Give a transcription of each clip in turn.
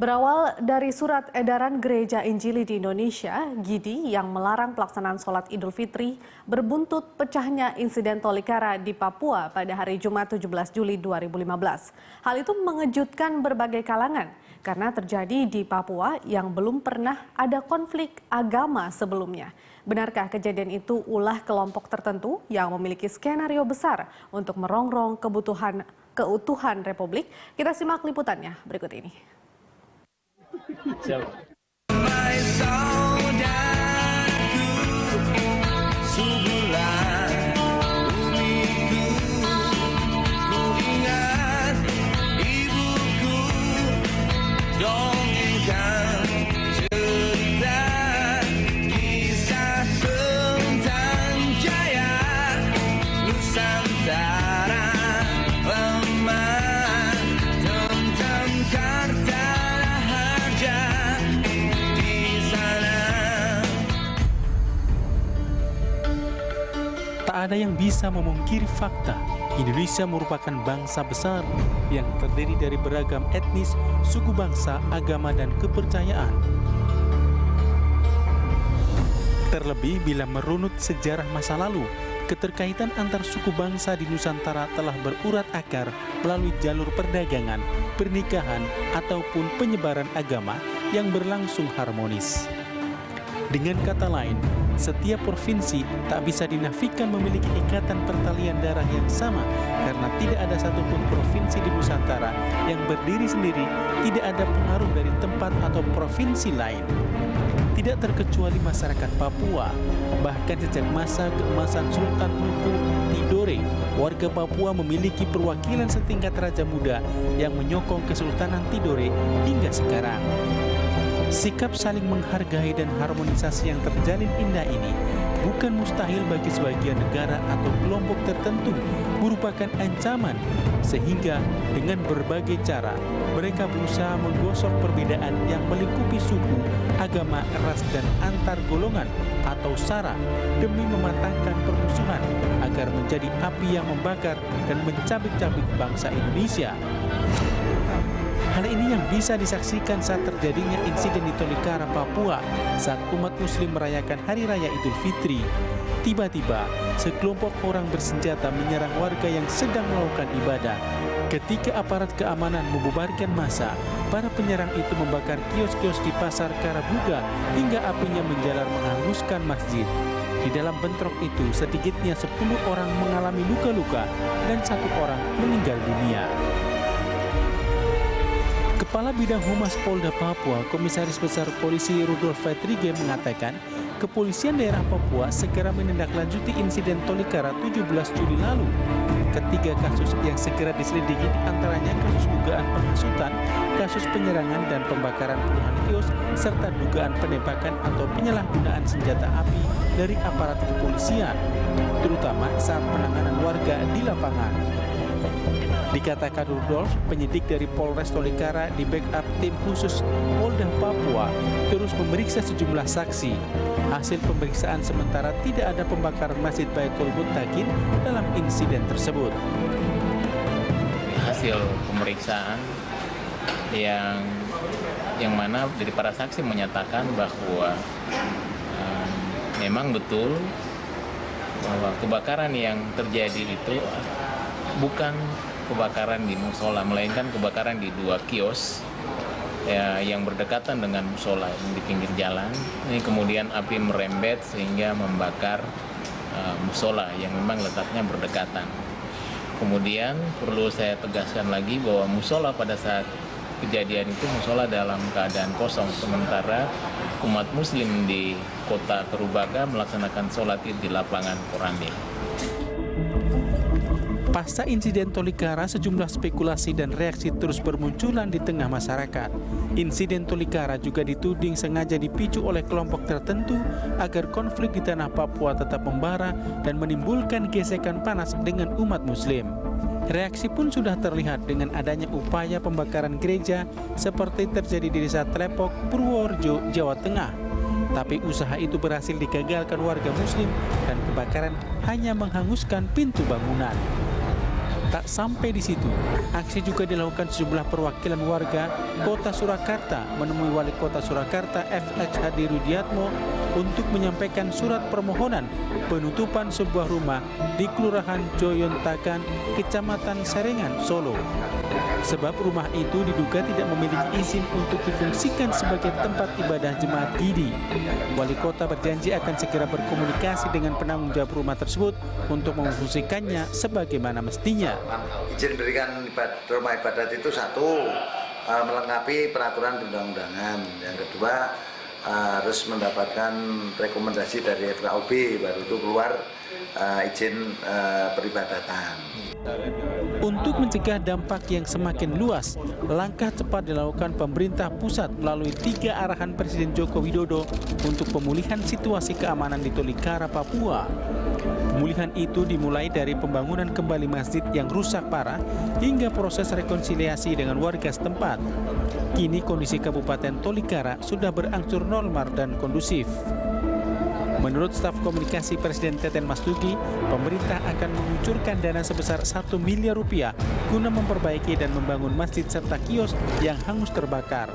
Berawal dari surat edaran Gereja Injili di Indonesia, GIDI, yang melarang pelaksanaan sholat Idul Fitri, berbuntut pecahnya insiden Tolikara di Papua pada hari Jumat 17 Juli 2015. Hal itu mengejutkan berbagai kalangan karena terjadi di Papua yang belum pernah ada konflik agama sebelumnya. Benarkah kejadian itu ulah kelompok tertentu yang memiliki skenario besar untuk merongrong keutuhan Republik? Kita simak liputannya berikut ini. Tak ada yang bisa memungkiri fakta. Indonesia merupakan bangsa besar yang terdiri dari beragam etnis, suku bangsa, agama, dan kepercayaan. Terlebih bila merunut sejarah masa lalu, keterkaitan antar suku bangsa di Nusantara telah berurat akar melalui jalur perdagangan, pernikahan, ataupun penyebaran agama yang berlangsung harmonis. Dengan kata lain, setiap provinsi tak bisa dinafikan memiliki ikatan pertalian darah yang sama karena tidak ada satupun provinsi di Nusantara yang berdiri sendiri, tidak ada pengaruh dari tempat atau provinsi lain. Tidak terkecuali masyarakat Papua, bahkan sejak masa keemasan Sultan Luku Tidore, warga Papua memiliki perwakilan setingkat Raja Muda yang menyokong Kesultanan Tidore hingga sekarang. Sikap saling menghargai dan harmonisasi yang terjalin indah ini bukan mustahil bagi sebagian negara atau kelompok tertentu, merupakan ancaman, sehingga dengan berbagai cara mereka berusaha menggosok perbedaan yang melingkupi suku, agama, ras, dan antar golongan atau SARA demi mematangkan permusuhan agar menjadi api yang membakar dan mencabik-cabik bangsa Indonesia. Hal ini yang bisa disaksikan saat terjadinya insiden di Tolikara, Papua saat umat muslim merayakan Hari Raya Idul Fitri. Tiba-tiba, sekelompok orang bersenjata menyerang warga yang sedang melakukan ibadah. Ketika aparat keamanan membubarkan massa, para penyerang itu membakar kios-kios di Pasar Karabuga hingga apinya menjalar menghanguskan masjid. Di dalam bentrok itu, sedikitnya 10 orang mengalami luka-luka dan 1 orang meninggal dunia. Kepala Bidang Humas Polda Papua, Komisaris Besar Polisi Rudolf Fedrige mengatakan, Kepolisian Daerah Papua segera menindaklanjuti insiden Tolikara 17 Juli lalu. Ketiga kasus yang segera diselidiki antaranya kasus dugaan penghasutan, kasus penyerangan dan pembakaran puluhan kios, serta dugaan penembakan atau penyalahgunaan senjata api dari aparat kepolisian, terutama saat penanganan warga di lapangan. Dikatakan Rudolf, penyidik dari Polres Tolikara di backup tim khusus Polda Papua terus memeriksa sejumlah saksi. Hasil pemeriksaan sementara tidak ada pembakaran Masjid Baitul Muttaqin dalam insiden tersebut. Hasil pemeriksaan yang mana dari para saksi menyatakan bahwa memang betul bahwa kebakaran yang terjadi itu bukan kebakaran di musola, melainkan kebakaran di 2 kios yang berdekatan dengan musola di pinggir jalan. Ini kemudian api merembet sehingga membakar musola yang memang letaknya berdekatan. Kemudian perlu saya tegaskan lagi bahwa musola pada saat kejadian itu musola dalam keadaan kosong, sementara umat muslim di kota Kerubaga melaksanakan sholat Id di lapangan Koramil. Pasca insiden Tolikara, sejumlah spekulasi dan reaksi terus bermunculan di tengah masyarakat. Insiden Tolikara juga dituding sengaja dipicu oleh kelompok tertentu agar konflik di tanah Papua tetap membara dan menimbulkan gesekan panas dengan umat muslim. Reaksi pun sudah terlihat dengan adanya upaya pembakaran gereja seperti terjadi di Desa Tlepok, Purworejo, Jawa Tengah. Tapi usaha itu berhasil digagalkan warga muslim dan kebakaran hanya menghanguskan pintu bangunan. Tak sampai di situ, aksi juga dilakukan sejumlah perwakilan warga Kota Surakarta menemui Wali Kota Surakarta FH Hadi Rudiatmo untuk menyampaikan surat permohonan penutupan sebuah rumah di Kelurahan Joyontakan, Kecamatan Serengan, Solo. Sebab rumah itu diduga tidak memiliki izin untuk difungsikan sebagai tempat ibadah jemaat Gidi. Wali kota berjanji akan segera berkomunikasi dengan penanggung jawab rumah tersebut untuk memfungsikannya sebagaimana mestinya. Izin berikan rumah ibadat itu satu, melengkapi peraturan perundang-undangan. Yang kedua, harus mendapatkan rekomendasi dari FKUB, baru itu keluar izin peribadatan. Untuk mencegah dampak yang semakin luas, langkah cepat dilakukan pemerintah pusat melalui 3 arahan Presiden Joko Widodo untuk pemulihan situasi keamanan di Tolikara, Papua. Pemulihan itu dimulai dari pembangunan kembali masjid yang rusak parah hingga proses rekonsiliasi dengan warga setempat. Kini kondisi Kabupaten Tolikara sudah berangsur normal dan kondusif. Menurut staf komunikasi Presiden Teten Mas Duki, pemerintah akan mengucurkan dana sebesar 1 miliar rupiah guna memperbaiki dan membangun masjid serta kios yang hangus terbakar.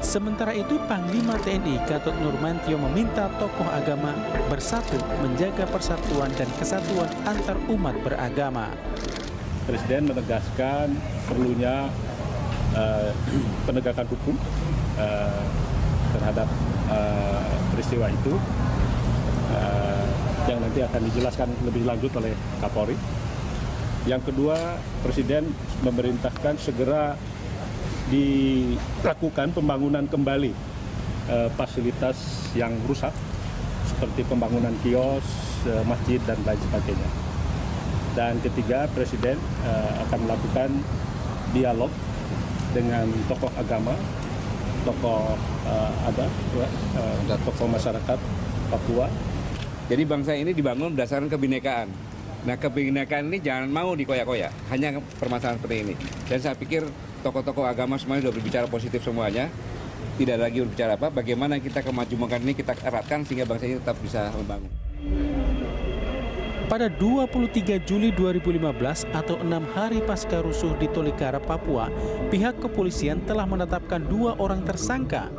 Sementara itu, Panglima TNI Gatot Nurmantio meminta tokoh agama bersatu menjaga persatuan dan kesatuan antar umat beragama. Presiden menegaskan perlunya penegakan hukum terhadap peristiwa itu. Yang nanti akan dijelaskan lebih lanjut oleh Kapolri. Yang kedua, Presiden memerintahkan segera dilakukan pembangunan kembali fasilitas yang rusak seperti pembangunan kios, masjid dan lain sebagainya. Dan ketiga, Presiden akan melakukan dialog dengan tokoh agama, tokoh adat, tokoh masyarakat Papua. Jadi bangsa ini dibangun berdasarkan kebinekaan. Nah, kebinekaan ini jangan mau dikoyak-koyak, hanya permasalahan seperti ini. Dan saya pikir tokoh-tokoh agama semuanya sudah berbicara positif semuanya. Tidak lagi berbicara bagaimana kita kemajuan ini kita eratkan sehingga bangsa ini tetap bisa membangun. Pada 23 Juli 2015 atau 6 hari pasca rusuh di Tolikara, Papua, pihak kepolisian telah menetapkan 2 orang tersangka.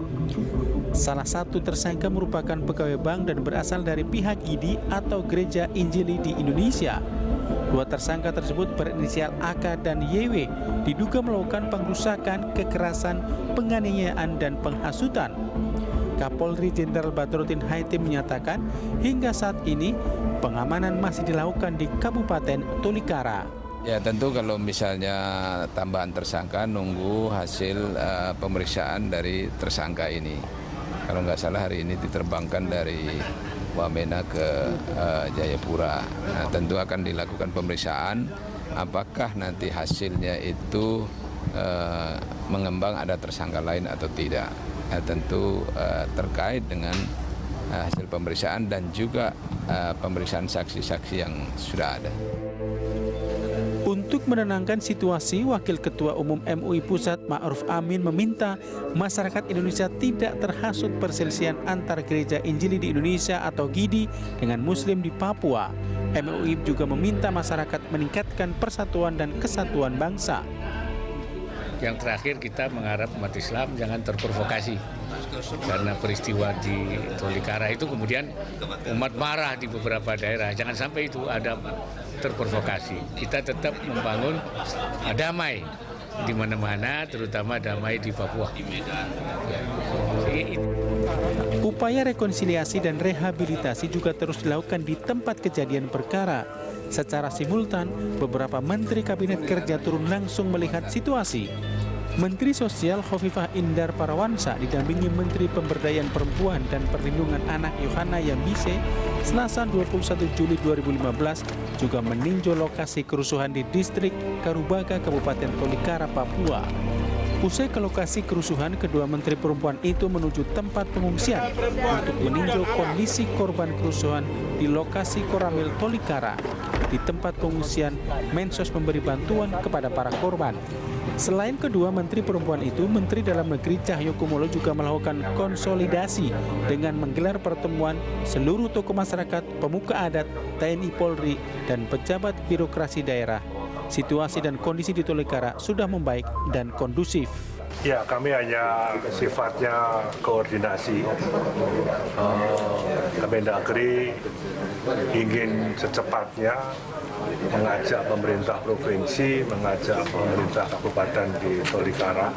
Salah satu tersangka merupakan pegawai bank dan berasal dari pihak Gidi atau Gereja Injili di Indonesia. 2 tersangka tersebut berinisial AK dan YW diduga melakukan pengrusakan, kekerasan, penganiayaan, dan penghasutan. Kapolri Jenderal Badrodin Haiti menyatakan hingga saat ini pengamanan masih dilakukan di Kabupaten Tolikara. Ya tentu kalau misalnya tambahan tersangka nunggu hasil pemeriksaan dari tersangka ini. Kalau nggak salah hari ini diterbangkan dari Wamena ke Jayapura. Nah, tentu akan dilakukan pemeriksaan apakah nanti hasilnya itu mengembang ada tersangka lain atau tidak. Nah, tentu terkait dengan hasil pemeriksaan dan juga pemeriksaan saksi-saksi yang sudah ada. Untuk menenangkan situasi, Wakil Ketua Umum MUI Pusat Ma'ruf Amin meminta masyarakat Indonesia tidak terhasut perselisihan antar Gereja Injili di Indonesia atau Gidi dengan Muslim di Papua. MUI juga meminta masyarakat meningkatkan persatuan dan kesatuan bangsa. Yang terakhir kita mengharap umat Islam jangan terprovokasi karena peristiwa di Tolikara itu kemudian umat marah di beberapa daerah. Jangan sampai itu ada terprovokasi. Kita tetap membangun damai di mana-mana, terutama damai di Papua. Upaya rekonsiliasi dan rehabilitasi juga terus dilakukan di tempat kejadian perkara. Secara simultan, beberapa menteri kabinet kerja turun langsung melihat situasi. Menteri Sosial Khofifah Indar Parawansa didampingi Menteri Pemberdayaan Perempuan dan Perlindungan Anak Yohana Yambise Selasa 21 Juli 2015 juga meninjau lokasi kerusuhan di distrik Karubaga, Kabupaten Tolikara, Papua. Usai ke lokasi kerusuhan, kedua menteri perempuan itu menuju tempat pengungsian untuk meninjau kondisi korban kerusuhan di lokasi Koramil Tolikara. Di tempat pengungsian, Mensos memberi bantuan kepada para korban. Selain kedua menteri perempuan itu, Menteri Dalam Negeri Cahyokumolo juga melakukan konsolidasi dengan menggelar pertemuan seluruh tokoh masyarakat, pemuka adat, TNI Polri, dan pejabat birokrasi daerah situasi dan kondisi di Tolikara sudah membaik dan kondusif. Ya, kami hanya sifatnya koordinasi. Kemendagri ingin secepatnya mengajak pemerintah provinsi, mengajak pemerintah kabupaten di Tolikara,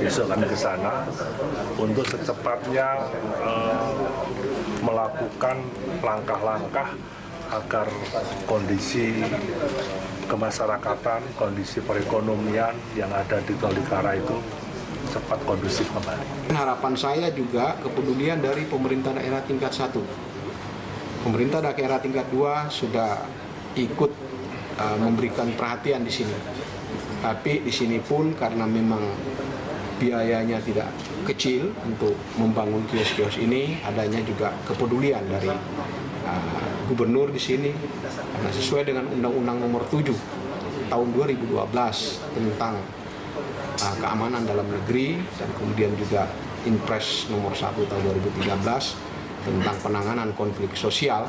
besok kami ke sana untuk secepatnya melakukan langkah-langkah agar kondisi kemasyarakatan, kondisi perekonomian yang ada di Tolikara itu cepat kondusif kembali. Harapan saya juga kepedulian dari pemerintah daerah tingkat 1. Pemerintah daerah tingkat 2 sudah ikut memberikan perhatian di sini. Tapi di sini pun karena memang biayanya tidak kecil untuk membangun kios-kios ini, adanya juga kepedulian dari gubernur di sini karena sesuai dengan Undang-Undang Nomor 7 tahun 2012 tentang keamanan dalam negeri dan kemudian juga Inpres Nomor 1 tahun 2013 tentang penanganan konflik sosial.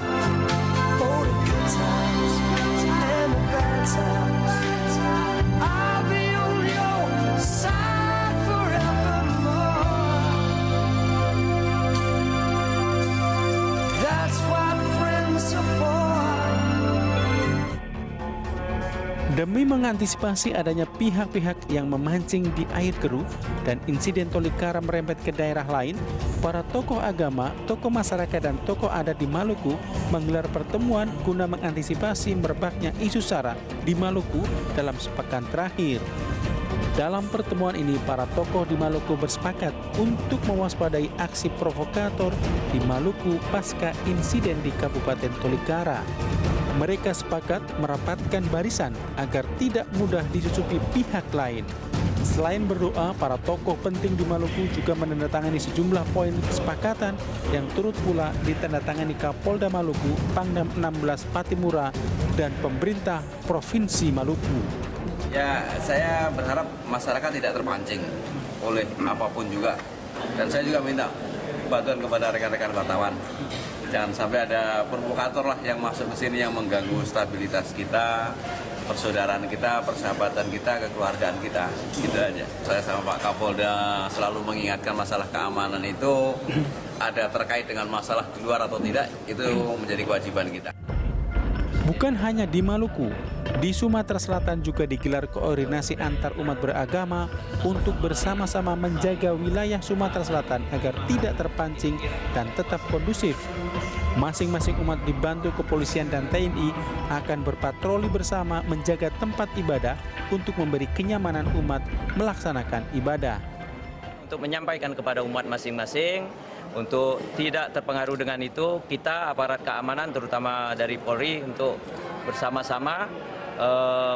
Demi mengantisipasi adanya pihak-pihak yang memancing di air keruh dan insiden Tolikara merembet ke daerah lain, para tokoh agama, tokoh masyarakat, dan tokoh adat di Maluku menggelar pertemuan guna mengantisipasi merebaknya isu SARA di Maluku dalam sepekan terakhir. Dalam pertemuan ini, para tokoh di Maluku bersepakat untuk mewaspadai aksi provokator di Maluku pasca insiden di Kabupaten Tolikara. Mereka sepakat merapatkan barisan agar tidak mudah disusupi pihak lain. Selain berdoa, para tokoh penting di Maluku juga menandatangani sejumlah poin kesepakatan yang turut pula ditandatangani Kapolda Maluku, Pangdam 16 Patimura, dan pemerintah Provinsi Maluku. Ya, saya berharap masyarakat tidak terpancing oleh apapun juga. Dan saya juga minta bantuan kepada rekan-rekan wartawan. Jangan sampai ada provokator lah yang masuk ke sini yang mengganggu stabilitas kita, persaudaraan kita, persahabatan kita, kekeluargaan kita. Gitu aja. Saya sama Pak Kapolda selalu mengingatkan masalah keamanan itu ada terkait dengan masalah di luar atau tidak, itu menjadi kewajiban kita. Bukan hanya di Maluku, di Sumatera Selatan juga digelar koordinasi antar umat beragama untuk bersama-sama menjaga wilayah Sumatera Selatan agar tidak terpancing dan tetap kondusif. Masing-masing umat dibantu kepolisian dan TNI akan berpatroli bersama menjaga tempat ibadah untuk memberi kenyamanan umat melaksanakan ibadah. Untuk menyampaikan kepada umat masing-masing, untuk tidak terpengaruh dengan itu, kita aparat keamanan terutama dari Polri untuk bersama-sama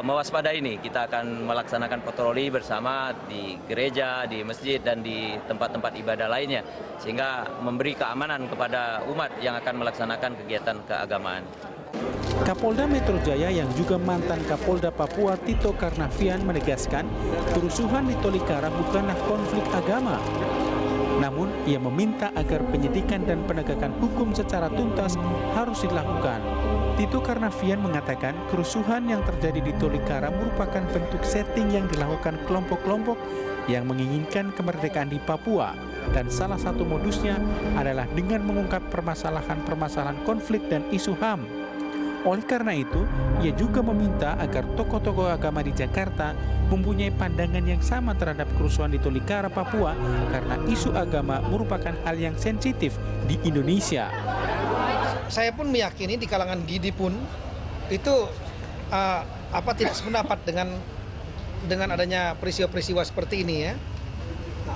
mewaspadai ini. Kita akan melaksanakan patroli bersama di gereja, di masjid, dan di tempat-tempat ibadah lainnya, sehingga memberi keamanan kepada umat yang akan melaksanakan kegiatan keagamaan. Kapolda Metro Jaya yang juga mantan Kapolda Papua Tito Karnavian menegaskan kerusuhan di Tolikara bukanlah konflik agama. Namun, ia meminta agar penyidikan dan penegakan hukum secara tuntas harus dilakukan. Tito Karnavian mengatakan kerusuhan yang terjadi di Tolikara merupakan bentuk setting yang dilakukan kelompok-kelompok yang menginginkan kemerdekaan di Papua. Dan salah satu modusnya adalah dengan mengungkap permasalahan-permasalahan konflik dan isu HAM. Oleh karena itu, ia juga meminta agar tokoh-tokoh agama di Jakarta mempunyai pandangan yang sama terhadap kerusuhan di Tolikara, Papua, karena isu agama merupakan hal yang sensitif di Indonesia. Saya pun meyakini di kalangan GIDI pun itu tidak sependapat dengan adanya peristiwa-peristiwa seperti ini ya.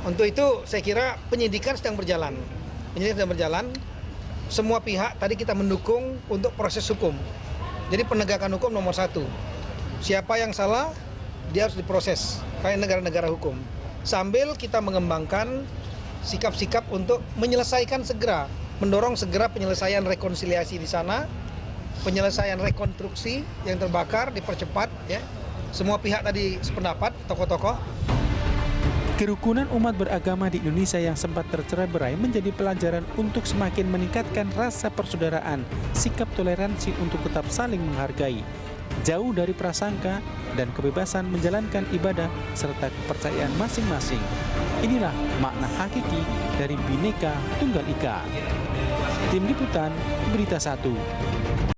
Untuk itu saya kira penyidikan sedang berjalan. Semua pihak tadi kita mendukung untuk proses hukum. Jadi penegakan hukum nomor 1. Siapa yang salah, dia harus diproses kayak negara-negara hukum. Sambil kita mengembangkan sikap-sikap untuk menyelesaikan segera, mendorong segera penyelesaian rekonsiliasi di sana, penyelesaian rekonstruksi yang terbakar dipercepat ya. Semua pihak tadi sependapat, tokoh-tokoh. Kerukunan umat beragama di Indonesia yang sempat tercerai-berai menjadi pelajaran untuk semakin meningkatkan rasa persaudaraan, sikap toleransi untuk tetap saling menghargai. jauh dari prasangka dan kebebasan menjalankan ibadah serta kepercayaan masing-masing. Inilah makna hakiki dari Bhinneka Tunggal Ika. Tim Liputan, Berita 1.